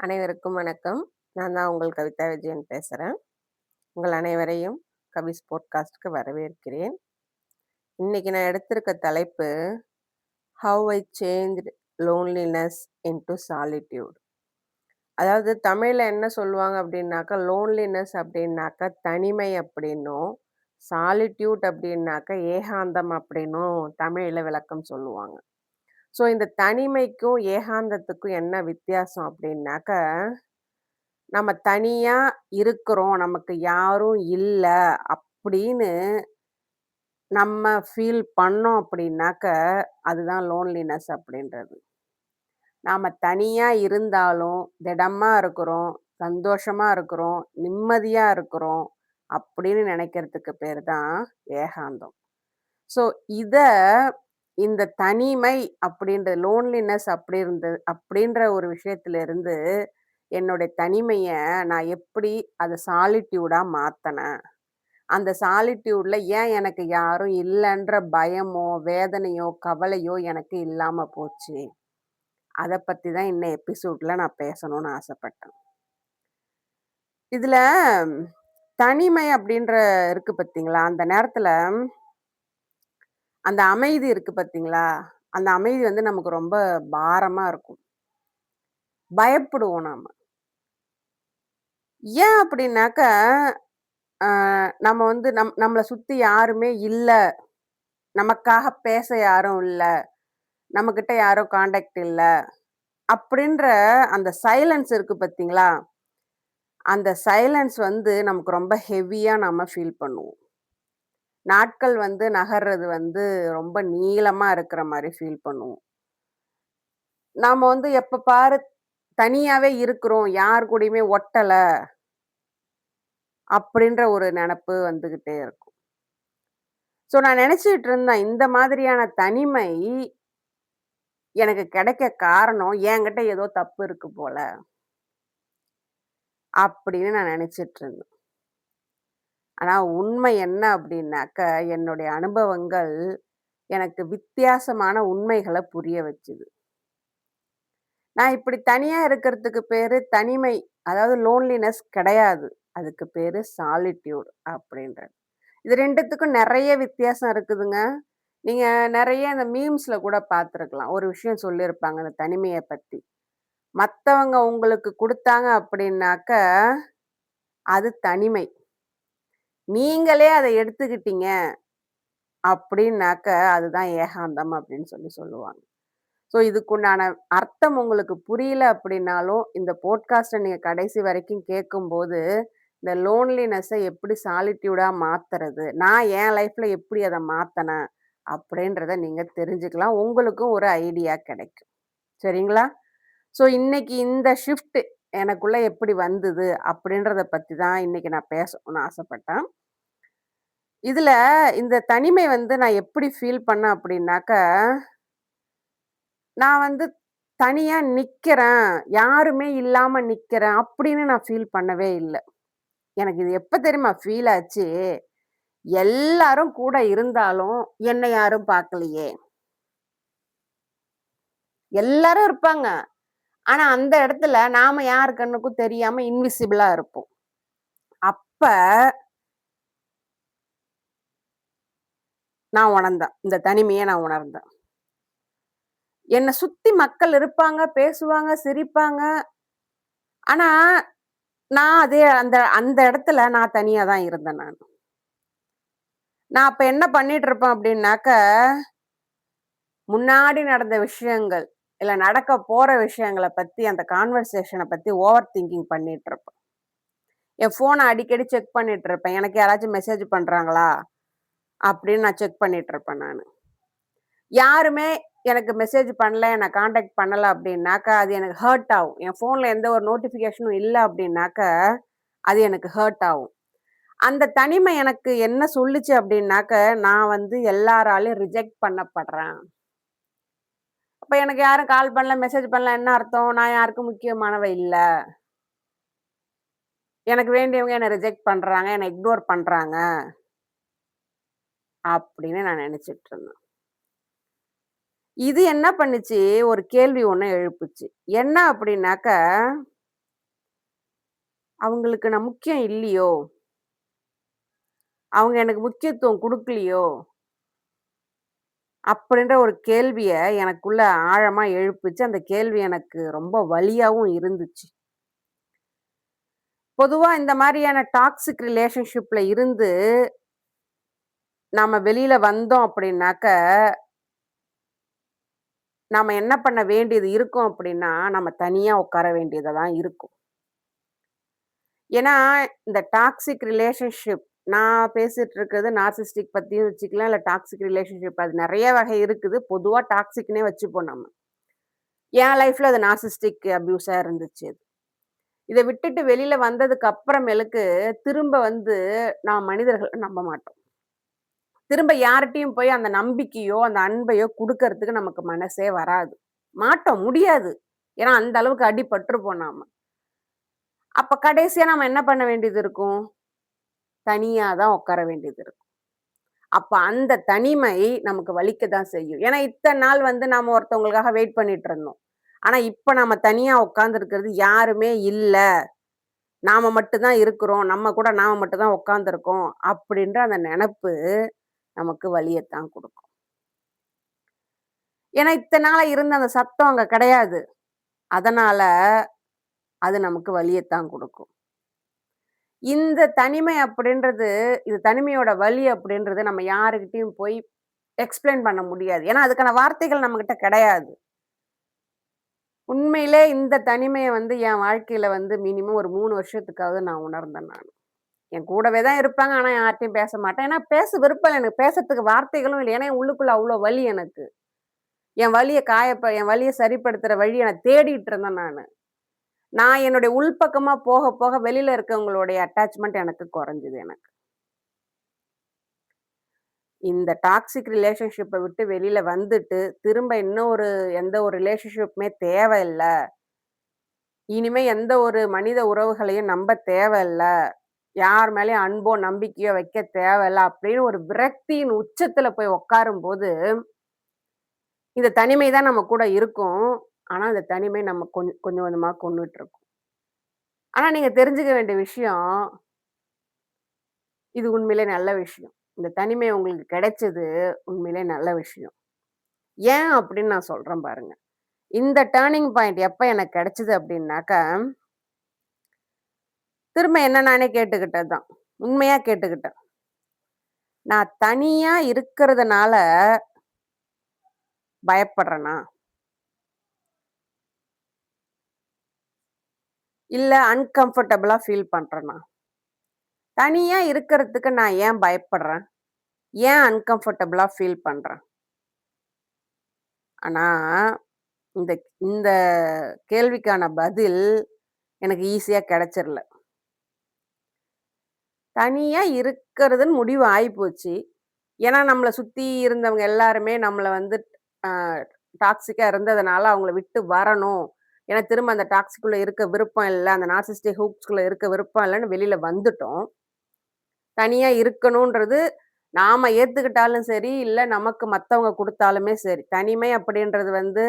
அனைவருக்கும் வணக்கம். நான் தான் உங்கள் கவிதா விஜயன் பேசுறேன். உங்கள் அனைவரையும் கவிஸ் பாட்காஸ்ட்க்கு வரவேற்கிறேன். இன்னைக்கு நான் எடுத்திருக்க தலைப்பு, "how I changed loneliness into solitude". அதாவது தமிழ்ல என்ன சொல்லுவாங்க அப்படின்னாக்கா, லோன்லினஸ் அப்படின்னாக்கா தனிமை அப்படின்னும், சாலிட்யூட் அப்படின்னாக்கா ஏகாந்தம் அப்படின்னும் தமிழ்ல விளக்கம் சொல்லுவாங்க. ஸோ இந்த தனிமைக்கும், ஏகாந்தத்துக்கும் என்ன வித்தியாசம் அப்படின்னாக்கா, நம்ம தனியா இருக்கிறோம், நமக்கு யாரும் இல்ல அப்படின்னு நம்ம ஃபீல் பண்ணோம் அப்படின்னாக்க, அதுதான் லோன்லினஸ் அப்படின்றது. நாம தனியா இருந்தாலும், திடமா இருக்கிறோம், சந்தோஷமா இருக்கிறோம், நிம்மதியா இருக்கிறோம் அப்படின்னு நினைக்கிறதுக்கு பேரு தான் ஏகாந்தம். ஸோ இத இந்த தனிமை லோன்லினஸ் அப்படின்ற ஒரு விஷயத்திலிருந்து என்னுடைய தனிமைய நான் எப்படி அத சாலிட்யூடா மாத்தனேன். அந்த சாலிட்யூட்ல ஏன் எனக்கு யாரும் இல்லன்ற பயமோ, வேதனையோ, கவலையோ எனக்கு இல்லாம போச்சு. அத பத்தி தான் இந்த எபிசோட்ல நான் பேசணும்னு ஆசைப்பட்டேன். இதுல தனிமை அப்படின்ற இருக்கு பார்த்தீங்களா? அந்த நேரத்துல அந்த அமைதி இருக்கு பார்த்தீங்களா? அந்த அமைதி வந்து நமக்கு ரொம்ப பாரமா இருக்கும். பயப்படுவோம் நாம. ஏன் அப்படின்னாக்க, அ நம்ம வந்து நம்மள சுத்தி யாருமே இல்ல. நமக்காக பேச யாரும் இல்ல. நம்மகிட்ட யாரும் கான்டாக்ட் இல்ல. அப்படின்ற அந்த சைலன்ஸ் இருக்கு பார்த்தீங்களா? அந்த சைலன்ஸ் வந்து நமக்கு ரொம்ப ஹெவியா நாம ஃபீல் பண்ணுவோம். நாட்கள் வந்து நகர்றது வந்து ரொம்ப நீளமா இருக்கிற மாரி ஃபீல் பண்ணுவோம். நாம வந்து எப்ப பாரு தனியாவே இருக்கிறோம். யார் கூடயுமே ஒட்டல. அப்படின்ற ஒரு நெனப்பு வந்துகிட்டே இருக்கும். ஸோ நான் நெனச்சுட்டு இருந்தேன், இந்த மாதிரியான தனிமை எனக்கு கிடைக்க காரணம், என்கிட்ட ஏதோ தப்பு இருக்கு போல. அப்படின்னு நான் நெனச்சுட்டு இருந்தேன். ஆனா உண்மை என்ன அப்படின்னாக்க, என்னுடைய அனுபவங்கள் எனக்கு வித்தியாசமான உண்மைகள புரிய வச்சுது. நான் இப்படி தனியா இருக்கிறதுக்கு பேரு தனிமை, அதாவது லோன்லினஸ் கிடையாது. அதுக்கு பேரு சாலிட்யூட் அப்படின்றது. இது 2த்துக்கும் நெறைய வித்தியாசம் இருக்குதுங்க. நீங்க நெறைய இந்த மீம்ஸ்ல கூட பார்த்துருக்கலாம். ஒரு விஷயம் சொல்லியிருப்பாங்க இந்த தனிமைய பத்தி. மத்தவங்க உங்களுக்கு குடுத்தாங்க அப்படின்னாக்க, அது தனிமை. நீங்களே அத எடுத்துக்கிட்டீங்க அப்படின்னாக்க, அதுதான் ஏகாந்தம் அப்படின்னு சொல்லுவாங்க. ஸோ இதுக்குண்டான அர்த்தம் உங்களுக்கு புரியல அப்படின்னாலும், இந்த போட்காஸ்ட்ட நீங்க கடைசி வரைக்கும் கேட்கும்போது, இந்த லோன்லினஸ்ஸ எப்படி சாலிட்யூடா மாத்துறது? நான் என் லைஃப்ல எப்படி அத மாத்தனேன்? அப்படின்றத நீங்க தெரிஞ்சுக்கலாம். உங்களுக்கும் ஒரு ஐடியா கிடைக்கும். சரிங்களா? ஸோ இன்னைக்கு இந்த ஷிஃப்ட் எனக்குள்ள எப்படி வந்தது? அப்படின்றத பத்தி தான் இன்னைக்கு நான் பேசணும்னு ஆசைப்பட்டேன். இதுல இந்த தனிமை வந்து நான் எப்படி ஃபீல் பண்ணேன் அப்படின்னாக்க, நான் வந்து தனியா நிக்கிறேன், யாருமே இல்லாம நிக்கிறேன் அப்படின்னு நான் ஃபீல் பண்ணவே இல்ல. எனக்கு இது எப்ப தெரியுமா ஃபீல் ஆச்சு? எல்லாரும் கூட இருந்தாலும் என்ன யாரும் பார்க்கலையே! எல்லாரும் இருப்பாங்க. ஆனா அந்த இடத்துல நாம யார் கண்ணுக்கும் தெரியாம இன்விசிபிளா இருப்போம். அப்ப நான் உணர்ந்தேன். இந்த தனிமைய நான் உணர்ந்தேன். என்ன சுத்தி மக்கள் இருப்பாங்க, பேசுவாங்க, சிரிப்பாங்க. ஆனா, நான் அதே அந்த அந்த இடத்துல நான் தனியா தான் இருந்தேன் நானு. நான் அப்ப என்ன பண்ணிட்டு இருப்பேன் அப்டின்னாக்க, முன்னாடி நடந்த விஷயங்கள், இல்ல நடக்க போற விஷயங்கள பத்தி அந்த கான்வர்சேஷன பத்தி ஓவர் திங்கிங் பண்ணிட்டு இருப்பேன். என் ஃபோன அடிக்கடி செக் பண்ணிட்டு இருப்பேன். எனக்கு யாராச்சும் மெசேஜ் பண்றாங்களா? அப்படின்னு நான் செக் பண்ணிட்டு இருப்பேன் நானு. யாருமே எனக்கு மெசேஜ் பண்ணல, என்ன கான்டாக்ட் பண்ணல அப்படின்னாக்க, அது எனக்கு ஹர்ட் ஆகும். என் ஃபோன்ல எந்த ஒரு நோட்டிஃபிகேஷனும் இல்ல அப்படின்னாக்க, அது எனக்கு ஹர்ட் ஆகும். அந்த தனிமை எனக்கு என்ன சொல்லுச்சு அப்படின்னாக்க, நான் வந்து எல்லாராலயும் ரிஜெக்ட் பண்ணப்படுறேன். அப்ப எனக்கு யாரும் கால் பண்ணல, மெசேஜ் பண்ணல என்ன அர்த்தம்? நான் யாருக்கும் முக்கியமானவ இல்ல. எனக்கு வேண்டியவங்க என்ன ரிஜெக்ட் பண்றாங்க, என்ன இக்னோர் பண்றாங்க அப்படின்னு நான் நெனச்சுட்டு இருந்தேன். இது என்ன பண்ணுச்சு, ஒரு கேள்வி ஒண்ணு எழுப்புச்சு. என்ன அப்படின்னாக்க, அவங்களுக்கு நான் முக்கியம் இல்லையோ? அவங்க எனக்கு முக்கியத்துவம் குடுக்கலையோ? அப்படின்ற ஒரு கேள்விய எனக்குள்ள ஆழமா எழுப்புச்சு. அந்த கேள்வி எனக்கு ரொம்ப வலியாவும் இருந்துச்சு. பொதுவா இந்த மாரியான டாக்ஸிக் ரிலேஷன்ஷிப்ல இருந்து நாம வெளியில வந்தோம் அப்படின்னாக்க, நாம என்ன பண்ண வேண்டியது இருக்கும் அப்படின்னா, நம்ம தனியா உட்கார வேண்டியதா தான் இருக்கும். ஏன்னா, இந்த டாக்ஸிக் ரிலேஷன்ஷிப் நான் பேசிட்டு இருக்கிறது நார்சிஸ்டிக் பத்தியும் வச்சுக்கலாம். இல்ல டாக்ஸிக் ரிலேஷன்ஷிப் அது நெறைய வகை இருக்குது. பொதுவா டாக்ஸிக்ன்னே வச்சுப்போம் நம்ம. என் லைஃப்ல அது நார்சிஸ்டிக் அப்யூஸா இருந்துச்சு அது. இத விட்டுட்டு வெளியில வந்ததுக்கு அப்புறமேலுக்கு, திரும்ப வந்து நான் மனிதர்கள நம்ப மாட்டோம். திரும்ப யார்ட்டயும் போய் அந்த நம்பிக்கையோ, அந்த அன்பையோ குடுக்கறதுக்கு நமக்கு மனசே வராது. மாட்டோம், முடியாது. ஏன்னா, அந்த அளவுக்கு அடி பட்டுருப்போம் நாம. அப்ப கடைசியா நாம என்ன பண்ண வேண்டியது இருக்கும்? தனியா தான் உட்கார வேண்டியது இருக்கும். அப்ப அந்த தனிமை நமக்கு வலிக்க தான் செய்யும். ஏன்னா, இத்தன நாள் வந்து நாம ஒருத்தவங்களுக்காக வெயிட் பண்ணிட்டு இருந்தோம். ஆனா, இப்ப நாம தனியா உட்கார்ந்திருக்கிறது யாருமே இல்ல. நாம மட்டும் தான் இருக்கிறோம். நம்ம கூட நாம மட்டும் தான் உட்கார்ந்திருக்கோம். அப்படின்ற அந்த நெனப்பு நமக்கு வலியத்தான் குடுக்கும். ஏன்னா, இத்தன நாளா இருந்த அந்த சத்தம் அங்க கிடையாது. அதனால அது நமக்கு வலியத்தான் குடுக்கும். இந்த தனிமை அப்படின்றது, இது தனிமையோட வலி அப்படின்றது நம்ம யாருகிட்டயும் போய் எக்ஸ்ப்ளைன் பண்ண முடியாது. ஏன்னா, அதுக்கான வார்த்தைகள் நம்மகிட்ட கிடையாது. உண்மையிலே இந்த தனிமைய வந்து என் வாழ்க்கையில வந்து மினிமம் ஒரு 3 வருஷத்துக்காவது நான் உணர்ந்தேன் நானு. என் கூடவே தான் இருப்பாங்க. ஆனா யார்ட்டயும் பேச மாட்டேன். ஏன்னா பேச விருப்பம் இல்ல. எனக்கு பேசறதுக்கு வார்த்தைகளும் இல்ல. ஏன்னா என் உள்ளுக்குள்ள அவ்ளோ வலி எனக்கு. என் வலிய சரிப்படுத்துற வழிய நான் தேடிட்டு இருந்தேன் நானு. நான் என்னுடைய உள்பக்கமா போக, போக வெளியில இருக்கவங்களுடைய அட்டாச்மென்ட் எனக்கு குறைஞ்சது எனக்கு. இந்த டாக்ஸிக் ரிலேஷன்ஷிப்ப விட்டு வெளியில வந்துட்டு, திரும்ப இன்னொரு எந்த ஒரு ரிலேஷன்ஷிப்புமே தேவையில்ல. இனிமே எந்த ஒரு மனித உறவுகளையும் நம்ப தேவையில்ல. யார் மேலயும் அன்போ, நம்பிக்கையோ வைக்க தேவையில்ல அப்படின்னு ஒரு விரக்தியின் உச்சத்துல போய் உட்காரும்போது, இந்த தனிமை தான் நம்ம கூட இருக்கும். ஆனா, அந்த தனிமை நம்ம கொஞ்சம் கொஞ்சமா கொன்னுட்டு இருக்கும். ஆனா, நீங்க தெரிஞ்சுக்க வேண்டிய விஷயம், இது உண்மையிலே நல்ல விஷயம். இந்த தனிமை உங்களுக்கு கிடைச்சது உண்மையிலே நல்ல விஷயம். ஏன் அப்படின்னு நான் சொல்றேன் பாருங்க. இந்த டர்னிங் பாயிண்ட் எப்ப எனக்கு கிடைச்சது அப்படின்னாக்கா, திரும்ப என்ன நானே கேட்டுக்கிட்டது தான். உண்மையா கேட்டுக்கிட்டேன். நான் தனியா இருக்கிறதுனால பயப்படுறேனா? இல்ல அன்கம்ஃபர்டபுளா ஃபீல் பண்றேனா? தனியா இருக்கிறதுக்கு நான் ஏன் பயப்படுறேன்? ஏன் அன்கம்ஃபர்டபுளா ஃபீல் பண்றேன்? ஆனா, இந்த இந்த கேள்விக்கான பதில் எனக்கு ஈஸியா கிடைச்சிரல. தனியா இருக்கிறதுன்னு முடிவு ஆயிப்போச்சு. ஏன்னா, நம்மள சுத்தி இருந்தவங்க எல்லாருமே நம்மள வந்து அ டாக்ஸிக்கா இருந்ததுனால அவங்கள விட்டு வரணும். ஏன்னா, திரும்ப அந்த டாக்ஸிக்குள்ள இருக்க விருப்பம் இல்ல. அந்த நார்சிஸ்டிக் ஹூக்ஸ்குள்ள இருக்க விருப்பம் இல்லன்னு வெளில வந்துட்டோம். தனியா இருக்கணுன்றது நாம ஏத்துக்கிட்டாலும் சரி, இல்ல நமக்கு மத்தவங்க குடுத்தாலுமே சரி. தனிமை அப்படின்றது வந்து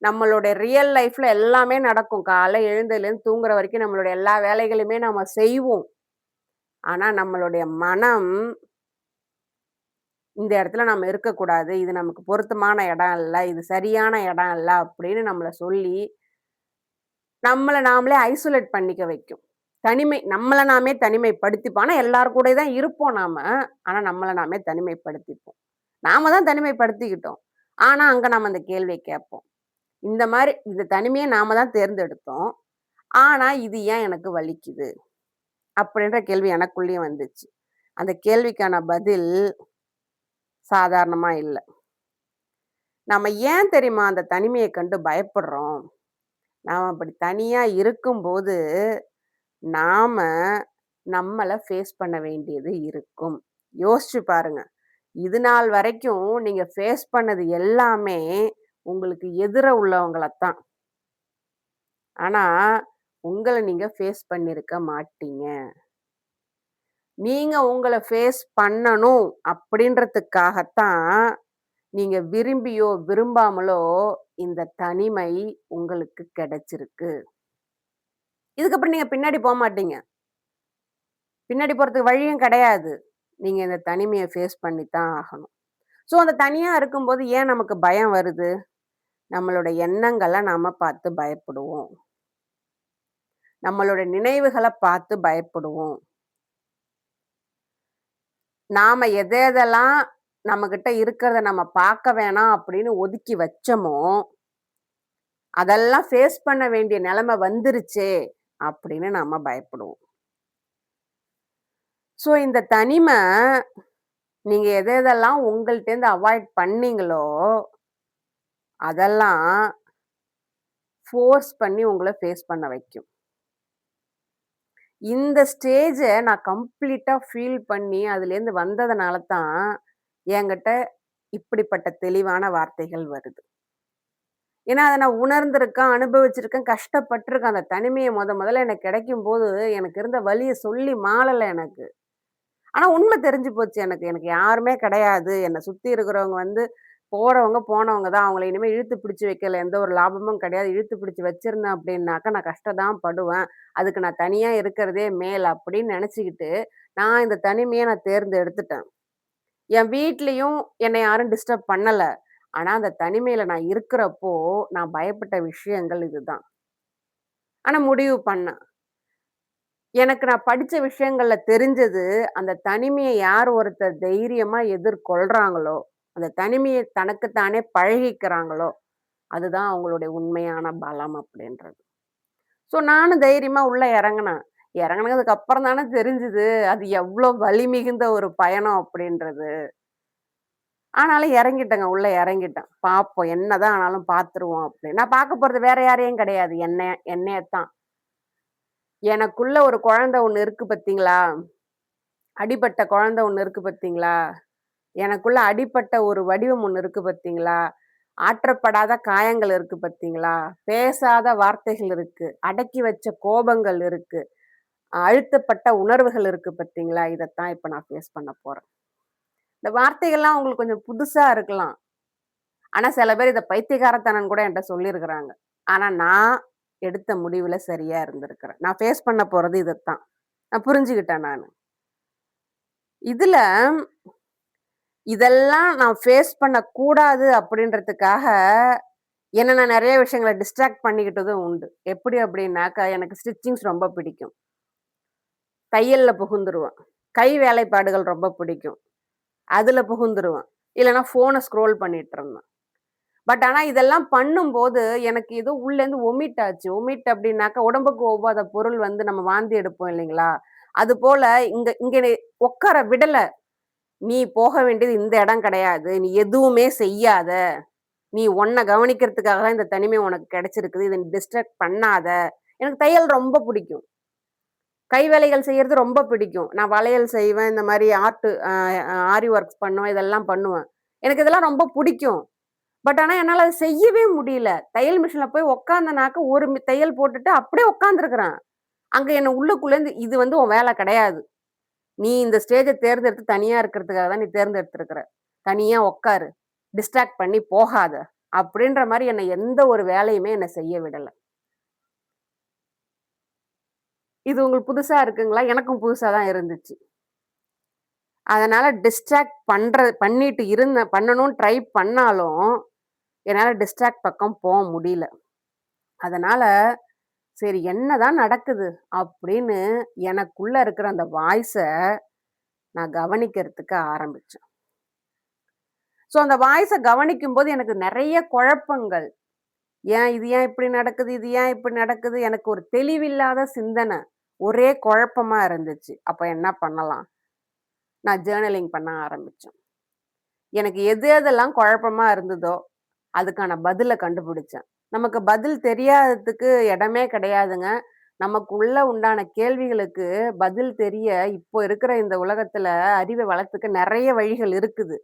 நம்மளுடைய ரியல் லைஃப்ல எல்லாமே நடக்கும். காலைல எழுந்ததுலேருந்து தூங்குற வரைக்கும் நம்மளுடைய எல்லா வேலைகளுமே நாம செய்வோம். ஆனா, நம்மளுடைய மனம் இந்த இடத்துல நம்ம இருக்கக்கூடாது. இது நமக்கு பொருத்தமான இடம் இல்ல. இது சரியான இடம் இல்ல அப்படின்னு நம்மள சொல்லி, நம்மள நாமளே ஐசோலேட் பண்ணிக்க வைக்கும். நம்மள நாமே தனிமைப்படுத்திப்போம். ஆனா எல்லார் கூடயும் தான் இருப்போம் நாம. ஆனா நம்மள நாமே தனிமைப்படுத்திப்போம். நாம தான் தனிமைப்படுத்திக்கிட்டோம். ஆனா அங்க நம்ம அந்த கேள்விய கேட்போம். இந்த தனிமைய நாம தான் தேர்ந்தெடுத்தோம். ஆனா இது ஏன் எனக்கு வலிக்குது? அப்படின்ற கேள்வி எனக்குள்ளயும் வந்துச்சு. அந்த கேள்விக்கான பதில் சாதாரணமா இல்ல. நம்ம ஏன் தெரியுமா அந்த தனிமைய கண்டு பயப்படுறோம்? நாம அப்படி தனியா இருக்கும்போது, நாம நம்மள ஃபேஸ் பண்ண வேண்டியது இருக்கும். யோசிச்சு பாருங்க. இது நாள் வரைக்கும் நீங்க ஃபேஸ் பண்ணது எல்லாமே உங்களுக்கு எதிர உள்ளவங்கள தான். ஆனா, உங்கள நீங்க ஃபேஸ் பண்ணியிருக்க மாட்டீங்க. நீங்க உங்கள ஃபேஸ் பண்ணணும் அப்படின்றதுக்காகத்தான், நீங்க விரும்பியோ, விரும்பாமலோ இந்த தனிமை உங்களுக்கு கிடைச்சிருக்கு. இதுக்கப்புறம் நீங்க பின்னாடி போமாட்டீங்க. பின்னாடி போறதுக்கு வழியும் கிடையாது. நீங்க இந்த தனிமைய ஃபேஸ் பண்ணி தான் ஆகணும். ஸோ அந்த தனியா இருக்கும்போது ஏன் நமக்கு பயம் வருது? நம்மளோட எண்ணங்கள நாம பார்த்து பயப்படுவோம். நம்மளோட நினைவுகள பார்த்து பயப்படுவோம். நாம எதெல்லாம் நம்மகிட்ட இருக்கிறத நம்ம பார்க்க வேணாம் அப்படின்னு ஒதுக்கி வச்சோமோ, அதெல்லாம் ஃபேஸ் பண்ண வேண்டிய நெலைம வந்துருச்சே! அப்படின்னு நாம பயப்படுவோம். ஸோ இந்த தனிம நீங்க எதெல்லாம் உங்கள்ட்டேருந்து அவாய்ட் பண்ணீங்களோ, அதெல்லாம் ஃபோர்ஸ் பண்ணி உங்கள ஃபேஸ் பண்ண வைக்கும். இந்த ஸ்டேஜ நான் கம்ப்ளீட்டா ஃபீல் பண்ணி அதுலேருந்து வந்ததுனால தான், என்கிட்ட இப்படிப்பட்ட தெளிவான வார்த்தைகள் வருது. ஏன்னா, அத நான் உணர்ந்திருக்கேன், அனுபவிச்சிருக்கேன், கஷ்டப்பட்டுருக்கேன். அந்த தனிமைய மொதல்ல எனக்கு கிடைக்கும்போது, எனக்கு இருந்த வலிய சொல்லி மாளல எனக்கு. ஆனா உண்மை தெரிஞ்சு போச்சு எனக்கு. எனக்கு யாருமே கிடையாது. என்ன சுத்தி இருக்கிறவங்க வந்து போறவங்க, போனவங்க தான். அவங்கள இனிமே இழுத்து பிடிச்சு வைக்கல எந்த ஒரு லாபமும் கிடையாது. இழுத்து பிடிச்சு வச்சிருந்தேன் அப்படின்னாக்கா, நான் கஷ்டம் தான் படுவேன். அதுக்கு நான் தனியா இருக்கிறதே மேல் அப்படின்னு நெனச்சுக்கிட்டு, நான் இந்த தனிமைய நான் தேர்ந்தெடுத்துட்டேன். என் வீட்லயும் என்னை யாரும் டிஸ்டர்ப் பண்ணல. ஆனா, அந்த தனிமையில நான் இருக்கிறப்போ, நான் பயப்பட்ட விஷயங்கள் இதுதான். ஆனா முடிவு பண்ணேன். எனக்கு நான் படிச்ச விஷயங்கள்ல தெரிஞ்சது, அந்த தனிமைய யார் ஒருத்தர் தைரியமா எதிர்கொள்றாங்களோ, அந்த தனிமைய தனக்கு தானே பழகிக்கிறாங்களோ, அதுதான் அவங்களுடைய உண்மையான பலம் அப்படின்றது. ஸோ நானும் தைரியமா உள்ள இறங்குனேன். இறங்குனதுக்கு அப்புறம் தானே தெரிஞ்சது, அது எவ்ளோ வலி மிகுந்த ஒரு பயணம் அப்படின்றது. ஆனாலும் இறங்கிட்டேங்க. உள்ள இறங்கிட்டேன். பார்ப்போம். என்னதான் ஆனாலும் பார்த்துருவோம் அப்படின்னு. நான் பார்க்க போறது வேற யாரையும் கிடையாது. என்னையத்தான். எனக்குள்ள ஒரு குழந்தை ஒண்ணு இருக்கு பார்த்தீங்களா? அடிபட்ட குழந்தை ஒண்ணு இருக்கு பார்த்தீங்களா? எனக்குள்ள அடிபட்ட ஒரு வடிவம் ஒண்ணு இருக்கு பார்த்தீங்களா? ஆற்றப்படாத காயங்கள் இருக்கு பார்த்தீங்களா? பேசாத வார்த்தைகள் இருக்கு. அடக்கி வச்ச கோபங்கள் இருக்கு. அழுத்தப்பட்ட உணர்வுகள் இருக்கு பார்த்தீங்களா? இதத்தான் இப்ப நான் ஃபேஸ் பண்ண போறேன். இந்த வார்த்தைகள்லாம் உங்களுக்கு கொஞ்சம் புதுசா இருக்கலாம். ஆனா சில பேர் இத பைத்தியக்காரத்தனம்னு கூட என்ட்ட சொல்லியிருக்கிறாங்க. ஆனா நான் எடுத்த முடிவுல சரியா இருந்திருக்கிறேன். நான் ஃபேஸ் பண்ண போறது இதத்தான். நான் புரிஞ்சுகிட்டேன் நானு. இதுல இதெல்லாம் நான் ஃபேஸ் பண்ணக்கூடாது அப்படின்றதுக்காக, என்ன நான் நெறைய விஷயங்கள டிஸ்ட்ராக்ட் பண்ணிக்கிட்டதும் உண்டு. எப்படி அப்படின்னாக்கா, எனக்கு ஸ்டிச்சிங்ஸ் ரொம்ப பிடிக்கும். தையல்ல புகுந்துருவேன். கை வேலைப்பாடுகள் ரொம்ப பிடிக்கும். அதுல புகுந்துருவேன். இல்லன்னா ஃபோன ஸ்க்ரோல் பண்ணிட்டுருந்தேன். பட் ஆனா இதெல்லாம் பண்ணும்போது, எனக்கு ஏதோ உள்ளேருந்து ஒமிட் ஆச்சு. ஒமிட் அப்டின்னாக்கா, உடம்புக்கு ஒவ்வாத பொருள் வந்து நம்ம வாந்தி எடுப்போம் இல்லைங்களா? அதுபோல இங்க இங்க உட்கார விடல. "நீ போக வேண்டியது இந்த இடம் கிடையாது. நீ எதுவுமே செய்யாத. நீ உன்ன கவனிக்கிறதுக்காக தான் இந்த தனிமை உனக்கு கிடைச்சிருக்குது. இத நீ டிஸ்ட்ராக்ட் பண்ணாத." எனக்கு தையல் ரொம்ப பிடிக்கும். கை வேலைகள் செய்யறது ரொம்ப பிடிக்கும். நான் வளையல் செய்வேன். இந்த மாரி ஆர்ட் ஆரி ஒர்க்ஸ் பண்ணுவேன். இதெல்லாம் பண்ணுவேன். எனக்கு இதெல்லாம் ரொம்ப புடிக்கும். பட் ஆனா, என்னால அத செய்யவே முடியல. தையல் மிஷின்ல போய் உட்காந்தனாக்க, ஒரு தையல் போட்டுட்டு அப்படியே உட்காந்துருக்கிறேன். அங்க என்ன உள்ளுக்குள்ளேருந்து, "இது வந்து உன் வேல கிடையாது. நீ இந்த ஸ்டேஜ தேர்ந்தெடுத்து தனியா இருக்கிறதுக்காக தான் நீ தேர்ந்தெடுத்திருக்கிற. தனியா உட்காரு. டிஸ்ட்ராக்ட் பண்ணி போகாத." அப்படின்ற மாரி என்ன எந்த ஒரு வேலையுமே என்ன செய்ய விடல. இது உங்களுக்கு புதுசா இருக்குங்களா? எனக்கும் புதுசா தான் இருந்துச்சு. அதனால டிஸ்ட்ராக்ட் பண்ணிட்டு இருந்தேன். பண்ணணும்னு ட்ரை பண்ணாலும், என்னால டிஸ்ட்ராக்ட் பக்கம் முடியல. அதனால சரி என்னதான் நடக்குது? அப்படின்னு எனக்குள்ள இருக்கிற அந்த வாய்ஸ நான் கவனிக்கிறதுக்கு ஆரம்பிச்சேன். ஸோ அந்த வாய்ஸ கவனிக்கும்போது எனக்கு நெறைய குழப்பங்கள். ஏன் இப்படி நடக்குது? இது ஏன் இப்படி நடக்குது? எனக்கு ஒரு தெளிவில்லாத சிந்தன. ஒரே குழப்பமா இருந்துச்சு. அப்ப என்ன பண்ணலாம்? நான் ஜர்னலிங் பண்ண ஆரம்பிச்சேன். எனக்கு எது எதெல்லாம் குழப்பமா இருந்ததோ, அதுக்கான பதில கண்டுபிடிச்சேன். நமக்கு பதில் தெரியாததுக்கு இடமே கிடையாதுங்க. நமக்குள்ள உண்டான கேள்விகளுக்கு பதில் தெரிய இப்போ இருக்கிற இந்த உலகத்துல அறிவ வளர்த்துக்க நெறைய வழிகள் இருக்குது.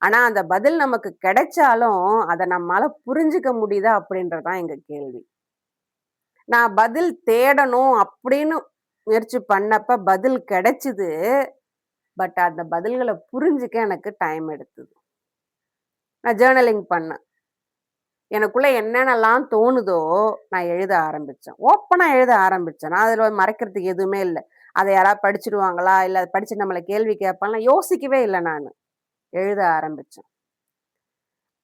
ஆனா, அந்த பதில் நமக்கு கிடைச்சாலும், அத நம்மால புரிஞ்சுக்க முடியுதா? அப்படின்றது தான் எங்க கேள்வி. நான் பதில் தேடணும் அப்படின்னு முயற்சி பண்ணப்ப பதில் கிடைச்சது. பட் அந்த பதில்கள புரிஞ்சுக்க எனக்கு டைம் எடுத்தது. நான் ஜர்னலிங் பண்ணேன். எனக்குள்ள என்னென்னலாம் தோணுதோ, நான் எழுத ஆரம்பிச்சேன். ஓப்பனா எழுத ஆரம்பிச்சேன். நான் அதுல மறைக்கிறதுக்கு எதுவுமே இல்ல. அத யாராவது படிச்சுடுவாங்களா? இல்ல அத படிச்சு நம்மள கேள்வி கேட்பான்லாம் யோசிக்கவே இல்ல நானு. எழுத ஆரம்பிச்சேன்.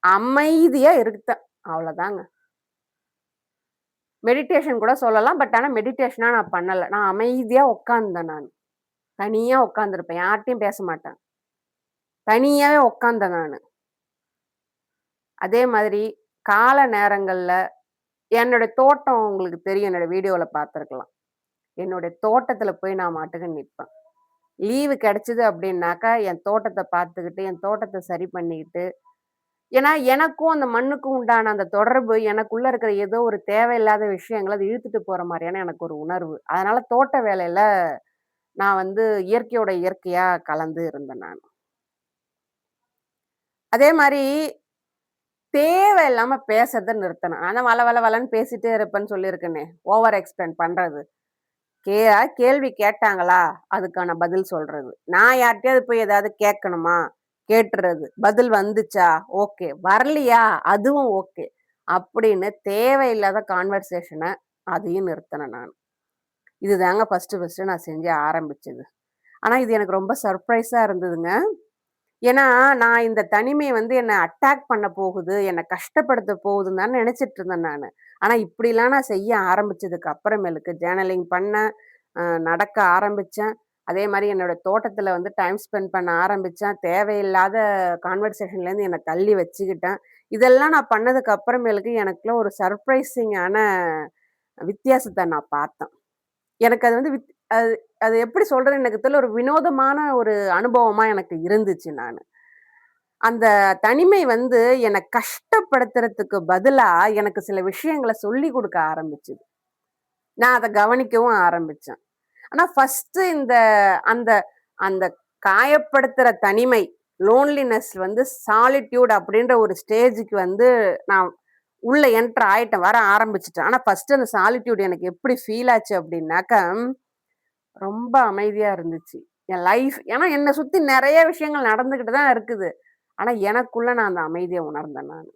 அமைதியா இருத்தேன். அவ்வளோதாங்க. மெடிடேஷன் கூட சொல்லலாம். பட் ஆனா மெடிடேஷனா நான் பண்ணல. நான் அமைதியா உட்கார்ந்தேன் நானு. தனியா உட்கார்ந்திருப்பேன். யார்ட்டயும் பேச மாட்டேன். தனியாவே உட்கார்ந்தேன் நானு. அதே மாதிரி கால நேரங்கள்ல என்னோட தோட்டம் உங்களுக்கு தெரியும். என்னோட வீடியோல பார்த்துருக்கலாம். என்னுடைய தோட்டத்துல போய் நான் பாட்டுக்கு நிப்பேன். லீவு கிடைச்சது அப்டின்னாக்கா, என் தோட்டத்த பார்த்துக்கிட்டு, என் தோட்டத்த சரி பண்ணிக்கிட்டு ஏன்னா, எனக்கும் அந்த மண்ணுக்கும் உண்டான அந்த தொடர்பு எனக்குள்ள இருக்கிற ஏதோ ஒரு தேவையில்லாத விஷயங்கள அது இழுத்துட்டு போற மாரியான எனக்கு ஒரு உணர்வு. அதனால தோட்ட வேலையில நான் வந்து இயற்கையோட இயற்கையா கலந்து இருந்தேன் நானு. அதே மாரி தேவையில்லாம பேசுறத நிறுத்தணும். நான் தான் வள வள வளன்னு பேசிட்டே இருப்பேன்னு சொல்லியிருக்கேனே. ஓவர் எக்ஸ்பிளைன் பண்றது. கேள்வி கேட்டாங்களா? அதுக்கான பதில் சொல்றது. நான் யார்ட்டயாவது போய் ஏதாவது கேட்கணுமா? கேட்டுறது. பதில் வந்துச்சா? ஓகே. வரலையா? அதுவும் ஓகே. அப்படின்னு தேவையில்லாத கான்வர்சேஷன அதையும் நிறுத்துனேன் நானு. இதுதாங்க ஃபர்ஸ்ட்டு நான் செஞ்ச ஆரம்பிச்சது. ஆனா இது எனக்கு ரொம்ப சர்ப்ரைஸா இருந்ததுங்க. ஏன்னா, நான் இந்த தனிமை வந்து என்ன அட்டாக் பண்ண போகுது, என்ன கஷ்டப்படுத்த போகுதுன்னு தான் நெனச்சுட்டு இருந்தேன் நானு. ஆனா இப்படிலாம் நான் செய்ய ஆரம்பிச்சதுக்கு அப்புறமேலுக்கு ஜேர்னலிங் பண்ணேன், நடக்க ஆரம்பிச்சேன். அதே மாரி என்னோட தோட்டத்துல வந்து டைம் ஸ்பெண்ட் பண்ண ஆரம்பிச்சேன். தேவையில்லாத கான்வர்சேஷன்லேருந்து என்ன தள்ளி வச்சுக்கிட்டேன். இதெல்லாம் நான் பண்ணதுக்கு அப்புறமேலுக்கு எனக்குள்ள ஒரு சர்ப்ரைசிங்கான வித்தியாசத்த நான் பார்த்தேன். எனக்கு அது வந்து அது அது எப்படி சொல்றதுன்னு எனக்கு தெரியல. ஒரு வினோதமான ஒரு அனுபவமா எனக்கு இருந்துச்சு நானு. அந்த தனிமை வந்து என்ன கஷ்டப்படுத்துறதுக்கு பதிலா, எனக்கு சில விஷயங்கள சொல்லிக் குடுக்க ஆரம்பிச்சது. நான் அத கவனிக்கவும் ஆரம்பிச்சேன். ஆனா ஃபர்ஸ்ட்டு அந்த அந்த காயப்படுத்துற தனிமை, லோன்லினஸ் வந்து சாலிட்யூட் அப்படின்ற ஒரு ஸ்டேஜுக்கு வந்து நான் உள்ள என்டர் ஆயிட்டேன். வர ஆரம்பிச்சுட்டேன். ஆனா ஃபர்ஸ்ட்டு அந்த சாலிட்யூட் எனக்கு எப்படி ஃபீல் ஆச்சு அப்படின்னாக்கா, ரொம்ப அமைதியா இருந்துச்சு. என் லைஃப் ஏன்னா என்ன சுத்தி நெறைய விஷயங்கள் நடந்துகிட்டு தான் இருக்குது. ஆனா எனக்குள்ள நான் அந்த அமைதிய உணர்ந்தேன் நானு.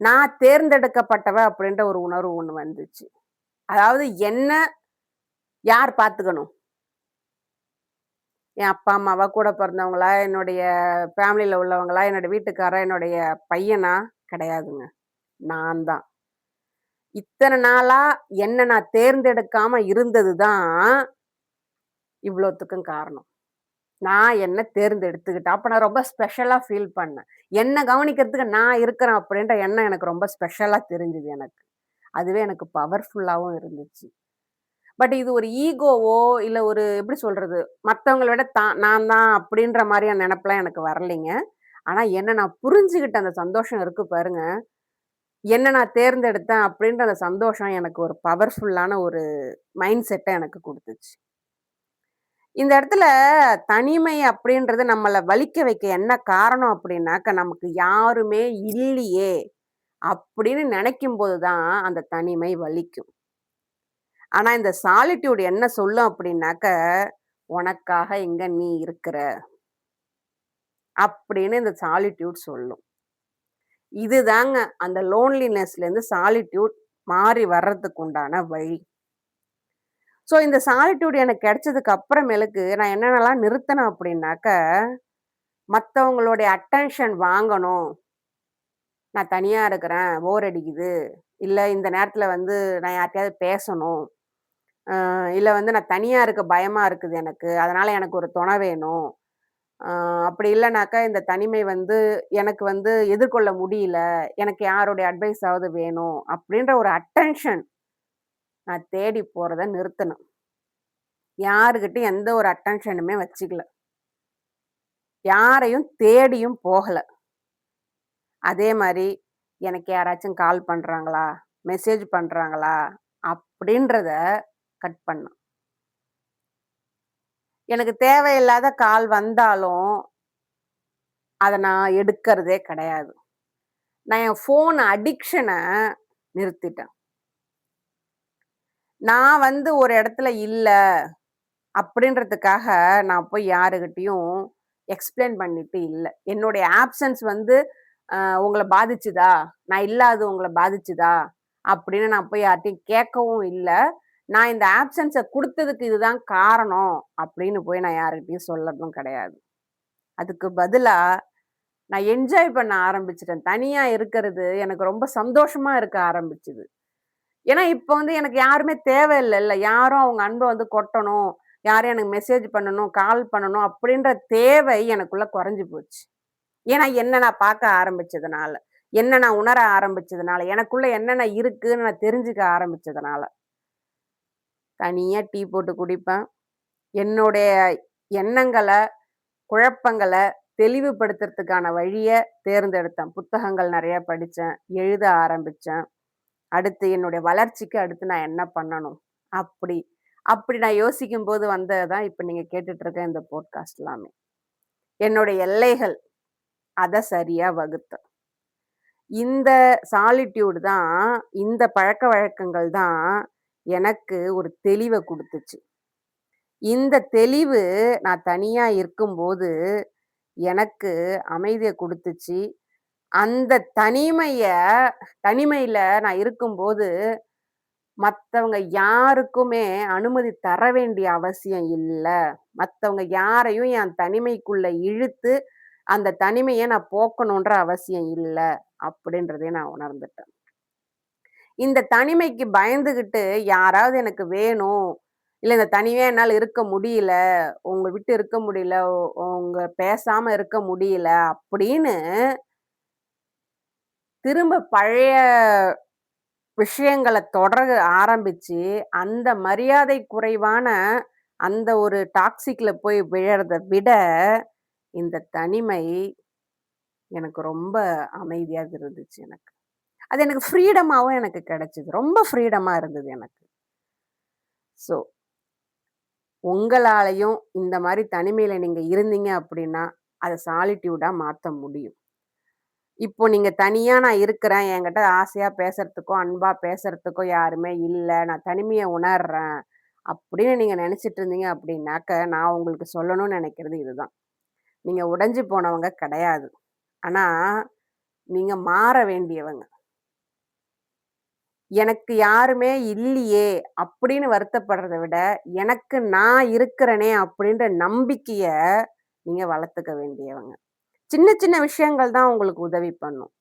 நான் தேர்ந்தெடுக்கப்பட்டவ அப்படின்ற ஒரு உணர்வு ஒண்ணு வந்துச்சு. அதாவது என்ன யார் பார்த்துக்கணும்? என் அப்பா, அம்மாவா, கூட பொறந்தவங்களா, என்னுடைய ஃபேமிலில உள்ளவங்களா, என்னோட வீட்டுக்காரர், என்னுடைய பையனா? கிடையாதுங்க. நான் தான். இத்தன நாளா என்ன நான் தேர்ந்தெடுக்காம இருந்தது தான் இவ்வளோத்துக்கும் காரணம். நான் என்ன தேர்ந்தெடுத்துக்கிட்டேன். அப்ப நான் ரொம்ப ஸ்பெஷலா ஃபீல் பண்ணேன். என்ன கவனிக்கிறதுக்கு நான் இருக்கிறேன் அப்படின்ற எண்ணம் எனக்கு ரொம்ப ஸ்பெஷலா தெரிஞ்சது எனக்கு. அதுவே எனக்கு பவர்ஃபுல்லாவும் இருந்துச்சு. பட் இது ஒரு ஈகோவோ, இல்ல ஒரு எப்படி சொல்றது? மத்தவங்கள விட நான் தான் அப்படின்ற மாரியான நெனப்புலாம் எனக்கு வரலைங்க. ஆனா என்ன நான் புரிஞ்சுகிட்ட அந்த சந்தோஷம் இருக்கு பாருங்க. என்ன நான் தேர்ந்தெடுத்தேன் அப்படின்ற அந்த சந்தோஷம் எனக்கு ஒரு பவர்ஃபுல்லான ஒரு மைண்ட் செட்ட எனக்கு குடுத்துச்சு. இந்த இடத்துல தனிமை அப்படின்றது நம்மள வலிக்க வைக்க என்ன காரணம் அப்படின்னாக்க, நமக்கு யாருமே இல்லியே! அப்படின்னு நெனைக்கும்போது தான் அந்த தனிமை வலிக்கும். ஆனா இந்த சாலிட்யூட் என்ன சொல்லும் அப்படின்னாக்க, "உனக்காக இங்க நீ இருக்கிற" அப்படின்னு இந்த சாலிட்யூட் சொல்லும். இதுதாங்க அந்த லோன்லினஸ்லேருந்து சாலிட்யூட் மாறி வர்றதுக்கு உண்டான வழி. ஸோ இந்த சாலிட்யூட் எனக்கு கிடைச்சதுக்கு அப்புறமேலுக்கு நான் என்னென்னலாம் நிறுத்துனேன் அப்படின்னாக்க, மத்தவங்களுடைய அட்டென்ஷன் வாங்கணும். நான் தனியா இருக்கிறேன், போர் அடிக்குது. இல்ல இந்த நேரத்தில வந்து நான் யார்ட்டயாவது பேசணும். இல்ல வந்து நான் தனியா இருக்க பயமா இருக்குது எனக்கு. அதனால எனக்கு ஒரு துணை வேணும். அ அப்படி இல்லனாக்கா, இந்த தனிமை வந்து எனக்கு வந்து எதிர்கொள்ள முடியல. எனக்கு யாருடைய அட்வைஸாவது வேணும். அப்படின்ற ஒரு அட்டென்ஷன் நான் தேடி போறத நிறுத்தணும். யாருகிட்டயும் எந்த ஒரு அட்டென்ஷனுமே வச்சுக்கல. யாரையும் தேடியும் போகல. அதே மாரி எனக்கு யாராச்சும் கால் பண்றாங்களா? மெசேஜ் பண்றாங்களா? அப்படின்றத கட் பண்ணேன். எனக்கு தேவையில்லாத கால் வந்தாலும், அத நான் எடுக்கறதே கிடையாது. நான் என் ஃபோன் அடிக்ஷன நிறுத்திட்டேன். நான் வந்து ஒரு இடத்துல இல்ல, அப்படின்றதுக்காக நான் போய் யாருகிட்டயும் எக்ஸ்ப்ளைன் பண்ணிட்டு இல்ல. என்னுடைய ஆப்சன்ஸ் வந்து உங்கள பாதிச்சுதா? நான் இல்லாதது உங்கள பாதிச்சுதா? அப்படின்னு நான் போய் யார்ட்டயும் கேட்கவும் இல்ல. நான் இந்த ஆப்சன்ஸ குடுத்ததுக்கு இதுதான் காரணம் அப்படின்னு போய் நான் யார்கிட்டயும் சொல்லதும் கிடையாது. அதுக்கு பதிலா நான் என்ஜாய் பண்ண ஆரம்பிச்சுட்டேன். தனியா இருக்கிறது எனக்கு ரொம்ப சந்தோஷமா இருக்க ஆரம்பிச்சுது. ஏன்னா, இப்ப வந்து எனக்கு யாருமே தேவையில்லல்ல. யாரும் அவங்க அன்ப வந்து கொட்டணும், யாரும் எனக்கு மெசேஜ் பண்ணணும், கால் பண்ணணும் அப்படின்ற தேவை எனக்குள்ள குறைஞ்சு போச்சு. ஏன்னா, என்ன நான் பார்க்க ஆரம்பிச்சதுனால, என்ன நான் உணர ஆரம்பிச்சதுனால, எனக்குள்ள என்னென்ன இருக்குன்னு நான் தெரிஞ்சுக்க ஆரம்பிச்சதுனால. தனியா டீ போட்டு குடிப்பேன். என்னுடைய எண்ணங்கள, குழப்பங்கள தெளிவுபடுத்துறதுக்கான வழிய தேர்ந்தெடுத்தேன். புத்தகங்கள் நெறைய படிச்சேன். எழுத ஆரம்பிச்சேன். அடுத்து என்னுடைய வளர்ச்சிக்கு அடுத்து நான் என்ன பண்ணணும்? அப்படி அப்படி நான் யோசிக்கும்போது வந்தது தான் இப்ப நீங்க கேட்டுட்டு இருக்க இந்த போட்காஸ்ட் எல்லாமே. என்னுடைய எல்லைகள் அத சரியா வகுத்தேன். இந்த சாலிட்யூட் தான், இந்த பழக்கவழக்கங்கள் தான் எனக்கு ஒரு தெளிவ குடுத்துச்சு. இந்த தெளிவு நான் தனியா இருக்கும்போது, எனக்கு அமைதிய குடுத்துச்சு. அந்த தனிமையில நான் இருக்கும்போது, மத்தவங்க யாருக்குமே அனுமதி தர வேண்டிய அவசியம் இல்ல. மத்தவங்க யாரையும் என் தனிமைக்குள்ள இழுத்து, அந்த தனிமைய நான் போக்கணுன்ற அவசியம் இல்ல. அப்படின்றதையும் நான் உணர்ந்துட்டேன். இந்த தனிமைக்கு பயந்துகிட்டு யாராவது எனக்கு வேணும், இல்ல இந்த தனிமையா என்னால இருக்க முடியல, உங்க விட்டு இருக்க முடியல, உங்க பேசாம இருக்க முடியல அப்படின்னு திரும்ப பழைய விஷயங்கள தொடர ஆரம்பிச்சு, அந்த மரியாதை குறைவான அந்த ஒரு டாக்ஸிக்ல போய் விழறத விட, இந்த தனிமை எனக்கு ரொம்ப அமைதியாக இருந்துச்சு எனக்கு. அது எனக்கு ஃப்ரீடமாவும் எனக்கு கிடைச்சது. ரொம்ப ஃப்ரீடமா இருந்தது எனக்கு. ஸோ, உங்களாலயும் இந்த மாரி தனிமையில நீங்க இருந்தீங்க அப்படின்னா, அத சாலிட்யூடா மாத்த முடியும். இப்போ நீங்க தனியா நான் இருக்கிறேன். என்கிட்ட ஆசையா பேசுறதுக்கோ, அன்பா பேசுறதுக்கோ யாருமே இல்ல. நான் தனிமைய உணர்றேன். அப்படின்னு நீங்க நெனச்சிட்டு இருந்தீங்க அப்படின்னாக்க, நான் உங்களுக்கு சொல்லணும்னு நெனைக்கிறது இதுதான். நீங்க உடைஞ்சு போனவங்க கிடையாது. ஆனா, நீங்க மாற வேண்டியவங்க. எனக்கு யாருமே இல்லியே! அப்படின்னு வருத்தப்படுறத விட, எனக்கு நான் இருக்கிறேனே அப்படின்ற நம்பிக்கைய நீங்க வளர்த்துக்க வேண்டியவங்க. சின்ன சின்ன விஷயங்கள் தான் உங்களுக்கு உதவி பண்ணும்.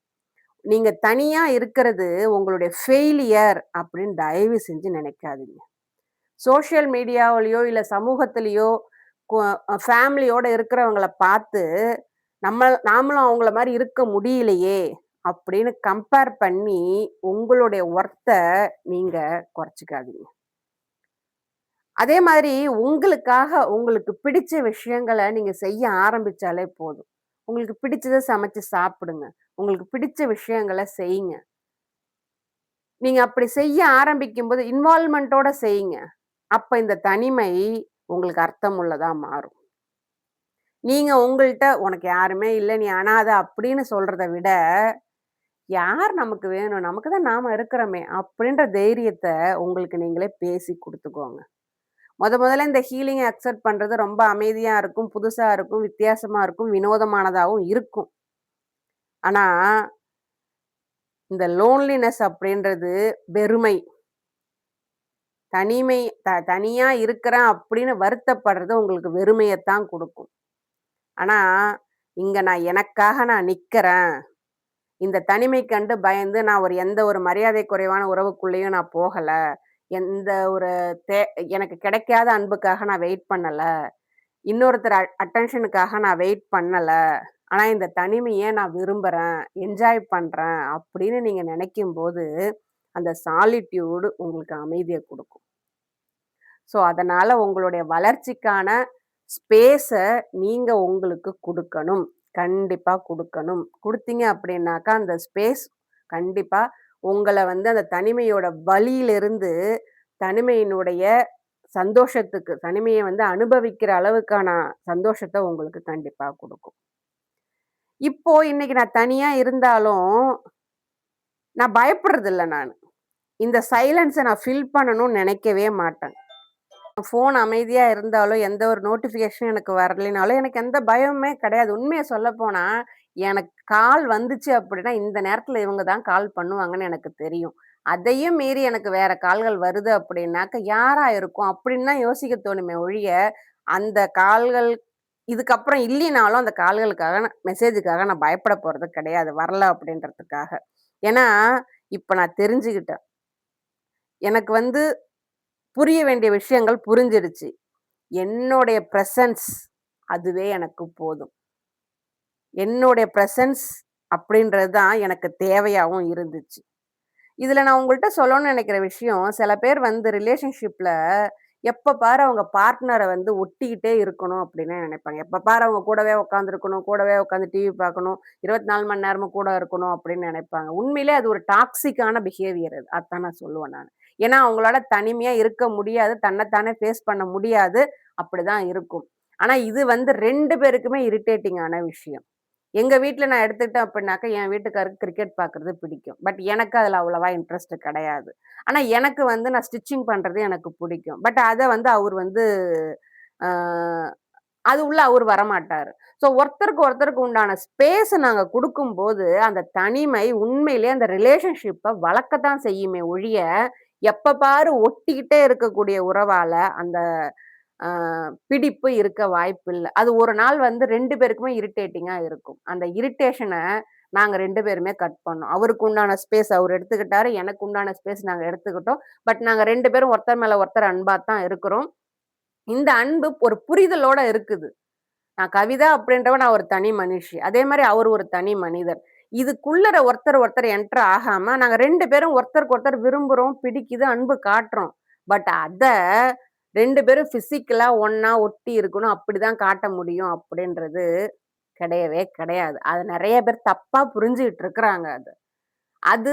நீங்க தனியா இருக்கிறது உங்களுடைய ஃபெயிலியர் அப்படின்னு தயவு செஞ்சு நினைக்காதீங்க. சோசியல் மீடியாவுலயோ, இல்ல சமூகத்திலயோ கொ ஃபேமிலியோட இருக்கிறவங்கள பார்த்து, நாமளும் அவங்கள மாரி இருக்க முடியலையே! அப்படின்னு கம்பேர் பண்ணி, உங்களுடைய ஒர்த்த நீங்க குறைச்சுக்காதீங்க. அதே மாதிரி உங்களுக்காக உங்களுக்கு பிடிச்ச விஷயங்கள நீங்க செய்ய ஆரம்பிச்சாலே போதும். உங்களுக்கு பிடிச்சத சமைச்சு சாப்பிடுங்க. உங்களுக்கு பிடிச்ச விஷயங்கள செய்யுங்க. நீங்க அப்படி செய்ய ஆரம்பிக்கும்போது இன்வால்வ்மென்ட்டோட செய்யுங்க. அப்ப இந்த தனிமை உங்களுக்கு அர்த்தமுள்ளதா மாறும். நீங்க உங்கள்ட்ட "உனக்கு யாருமே இல்ல. நீ அனாதை" அப்படின்னு சொல்றத விட, "யார் நமக்கு வேணும்? நமக்கு தான் நாம இருக்கிறோமே!" அப்படின்ற தைரியத்த உங்களுக்கு நீங்களே பேசி குடுத்துக்கோங்க. மொதல்ல இந்த ஹீலிங்க அக்செப்ட் பண்றது ரொம்ப அமைதியா இருக்கும், புதுசா இருக்கும், வித்தியாசமா இருக்கும், வினோதமானதாவும் இருக்கும். ஆனா, இந்த லோன்லினஸ் அப்படின்றது வெறுமை. தனிமை தனியா இருக்கிறேன் அப்படின்னு வருத்தப்படுறது உங்களுக்கு வெறுமையத்தான் குடுக்கும். ஆனா, இங்க நான் எனக்காக நிக்கிறேன். இந்த தனிமை கண்டு பயந்து நான் எந்த ஒரு மரியாதை குறைவான உறவுக்குள்ளேயும் நான் போகல. எந்த ஒரு தே எனக்கு கிடைக்காத அன்புக்காக நான் வெயிட் பண்ணல. இன்னொருத்தர் அட்டென்ஷனுக்காக நான் வெயிட் பண்ணல. ஆனா, இந்த தனிமைய நான் விரும்புறேன், என்ஜாய் பண்றேன் அப்படின்னு நீங்க நினைக்கும்போது, அந்த சாலிட்யூட் உங்களுக்கு அமைதிய குடுக்கும். ஸோ, அதனால உங்களுடைய வளர்ச்சிக்கான ஸ்பேஸ நீங்க உங்களுக்கு குடுக்கணும். கண்டிப்பா குடுக்கணும். குடுத்தீங்க அப்படின்னாக்கா, அந்த ஸ்பேஸ் கண்டிப்பா உங்கள வந்து அந்த தனிமையோட வலியிலிருந்து, தனிமையினுடைய சந்தோஷத்துக்கு தனிமைய வந்து அனுபவிக்கிற அளவுக்கான சந்தோஷத்த உங்களுக்கு கண்டிப்பா குடுக்கும். இப்போ இன்னைக்கு நான் தனியா இருந்தாலும், நான் பயப்படுறதில்ல நானு. இந்த சைலன்ஸ நான் ஃபில் பண்ணணும்னு நெனைக்கவே மாட்டேன். ஃபோன் அமைதியா இருந்தாலும், எந்த ஒரு நோட்டிஃபிகேஷனும் எனக்கு வரலைனாலும், எனக்கு எந்த பயமுமே கிடையாது. உண்மைய சொல்லப்போனா, எனக்கு கால் வந்துச்சு அப்படின்னா, இந்த நேரத்துல இவங்க தான் கால் பண்ணுவாங்கன்னு எனக்கு தெரியும். அதையும் மீறி எனக்கு வேற கால்கள் வருது அப்படின்னாக்க, யாரா இருக்கும்? அப்படின்னு தான் யோசிக்க தோணுமே ஒழிய, அந்த கால்கள் இதுக்கப்புறம் இல்லினாலும் அந்த கால்களுக்காக மெசேஜுக்காக நான் பயப்பட போறது கிடையாது. வரல அப்படின்றதுக்காக. ஏன்னா, இப்ப நான் தெரிஞ்சுகிட்டேன். எனக்கு புரிய வேண்டிய விஷயங்கள் புரிஞ்சிடுச்சு. என்னுடைய பிரசன்ஸ் அதுவே எனக்கு போதும். என்னுடைய பிரசன்ஸ் அப்படின்றது தான் எனக்கு தேவையாவும் இருந்துச்சு. இதுல நான் உங்கள்ட்ட சொல்லணும்னு நெனைக்கிற விஷயம், சில பேர் ரிலேஷன்ஷிப்ல எப்ப பாரு அவங்க பார்ட்னர ஒட்டிக்கிட்டே இருக்கணும் அப்படின்னு நெனைப்பாங்க. எப்ப பாரு அவங்க கூடவே உட்காந்துருக்கணும், கூடவே உட்காந்து டிவி பார்க்கணும், 24 மணி நேரமும் கூட இருக்கணும் அப்படின்னு நெனைப்பாங்க. உண்மையிலே அது ஒரு டாக்ஸிக்கான பிஹேவியர் அது. அதான் நான் சொல்லுவேன் நானு. ஏன்னா அவங்களால தனிமையா இருக்க முடியாது, தன்ன ஃபேஸ் பண்ண முடியாது. அப்படிதான் இருக்கும். ஆனா இது 2 பேருக்குமே இரிட்டேட்டிங்கான விஷயம். எங்க வீட்ல நான் எடுத்துக்கிட்டேன் அப்படின்னாக்கா, என் வீட்டுக்காரருக்கு கிரிக்கெட் பார்க்கறது பிடிக்கும். பட் எனக்கு அதுல அவ்வளவா இன்ட்ரெஸ்ட் கிடையாது. ஆனா எனக்கு நான் ஸ்டிச்சிங் பண்றது எனக்கு பிடிக்கும். பட் அத அவரு ஆ அது உள்ள அவரு வரமாட்டாரு. ஸோ ஒருத்தருக்கு உண்டான ஸ்பேஸ நாங்க குடுக்கும்போது, அந்த தனிமை உண்மையிலேயே அந்த ரிலேஷன்ஷிப்ப வளர்க்கத்தான் செய்யுமே ஒழிய, எப்ப பாரு ஒட்டிக்கிட்டே இருக்கக்கூடிய உறவால அந்த ஆ பிடிப்பு இருக்க வாய்ப்பில்ல. அது ஒரு நாள் 2 பேருக்குமே இரிட்டேட்டிங்கா இருக்கும். அந்த இரிட்டேஷன நாங்க 2 பேருமே கட் பண்ணோம். அவருக்கு உண்டான ஸ்பேஸ் அவரு எடுத்துக்கிட்டாரு. எனக்கு உண்டான ஸ்பேஸ் நாங்க எடுத்துக்கிட்டோம். பட் நாங்க 2 பேரும் ஒருத்தர் மேல ஒருத்தர் அன்பா தான் இருக்கிறோம். இந்த அன்பு ஒரு புரிதலோட இருக்குது. நான் கவிதா அப்படின்றவ நான் ஒரு தனி மனுஷி. அதே மாரி அவரு ஒரு தனி மனிதர். இதுக்குள்ளற ஒருத்தர் என்டர் ஆகாம நாங்க 2 பேரும் ஒருத்தருக்கு ஒருத்தர் விரும்புறோம், பிடிக்குது, அன்பு காட்டுறோம். பட் அத 2 பேரும் பிசிக்கலா ஒண்ணா ஒட்டி இருக்கணும். அப்படிதான் காட்ட முடியும் அப்படின்றது கிடையவே கிடையாது. அது நெறைய பேர் தப்பா புரிஞ்சுகிட்டு இருக்கிறாங்க அத. அது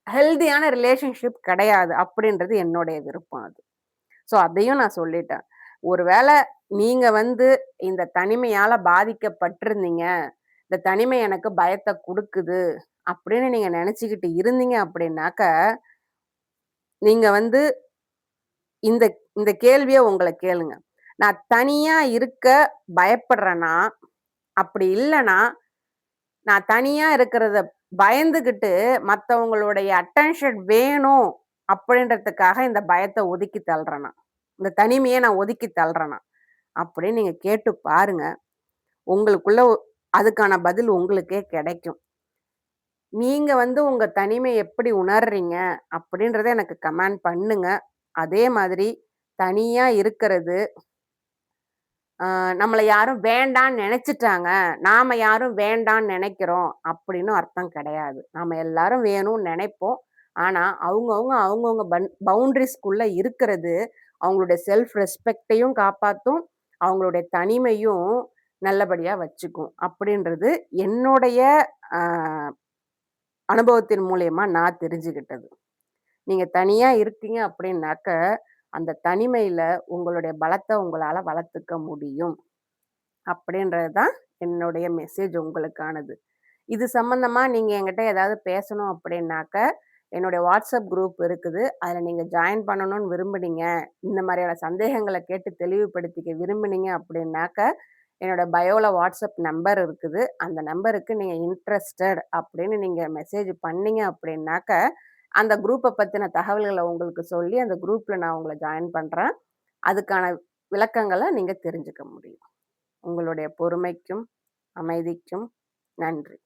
ஹெல்தியான ரிலேஷன்ஷிப் கிடையாது அப்படின்றது என்னுடைய விருப்பம் அது. ஸோ அதையும் நான் சொல்லிட்டேன். ஒருவேள நீங்க இந்த தனிமையால பாதிக்கப்பட்டிருந்தீங்க. இந்த தனிமை எனக்கு பயத்த குடுக்குது. அப்படின்னு நீங்க நெனச்சுக்கிட்டு இருந்தீங்க அப்படின்னாக்க, நீங்க இந்த இந்த கேள்விய உங்கள கேளுங்க. நான் தனியா இருக்க பயப்படுறேனா? அப்படி இல்லன்னா, நான் தனியா இருக்கிறத பயந்துகிட்டு மத்தவங்களுடைய அட்டென்ஷன் வேணும் அப்படின்றதுக்காக இந்த பயத்த ஒதுக்கி தள்றேனா? இந்த தனிமைய நான் ஒதுக்கி தள்றேனா? அப்படின்னு நீங்க கேட்டு பாருங்க. உங்களுக்குள்ள அதுக்கான பதில் உங்களுக்கே கிடைக்கும். நீங்க உங்க தனிமை எப்படி உணர்றீங்க? அப்படின்றத எனக்கு கமெண்ட் பண்ணுங்க. அதே மாதிரி தனியா இருக்கிறது, நம்மள யாரும் வேண்டான்னு நெனச்சுட்டாங்க. நாம யாரும் வேண்டான்னு நெனைக்கிறோம் அப்படின்னு அர்த்தம் கிடையாது. நாம எல்லாரும் வேணும்னு நெனைப்போம். ஆனா, அவங்கவங்க பவுண்டரீஸ்க்குள்ள இருக்கிறது, அவங்களுடைய செல்ஃப் ரெஸ்பெக்ட்டையும் காப்பாத்தும். அவங்களுடைய தனிமையும் நல்லபடியா வச்சுக்கும். அப்படின்றது என்னுடைய அ அனுபவத்தின் மூலியமா நான் தெரிஞ்சுகிட்டது. நீங்க தனியா இருக்கீங்க அப்படின்னாக்க, அந்த தனிமையில உங்களுடைய பலத்த உங்களால வளர்த்துக்க முடியும். அப்படின்றது தான் என்னுடைய மெசேஜ் உங்களுக்கானது. இது சம்மந்தமா நீங்க என்கிட்ட ஏதாவது பேசணும் அப்படின்னாக்க, என்னுடைய வாட்ஸ்அப் குரூப் இருக்குது. அதுல நீங்க ஜாயின் பண்ணணும்னு விரும்புனீங்க, இந்த மாரியான சந்தேகங்கள கேட்டு தெளிவுபடுத்திக்க விரும்புனீங்க அப்படின்னாக்க, என்னோட பயோல வாட்ஸ்அப் நம்பர் இருக்குது. அந்த நம்பருக்கு நீங்க இன்ட்ரஸ்டட் அப்படின்னு நீங்க மெசேஜ் பண்ணீங்க அப்படின்னாக்க, அந்த குரூப்ப பத்தின தகவல்கள உங்களுக்கு சொல்லி, அந்த குரூப்ல நான் உங்கள ஜாயின் பண்றேன். அதுக்கான விளக்கங்கள நீங்க தெரிஞ்சுக்க முடியும். உங்களுடைய பொறுமைக்கும், அமைதிக்கும் நன்றி.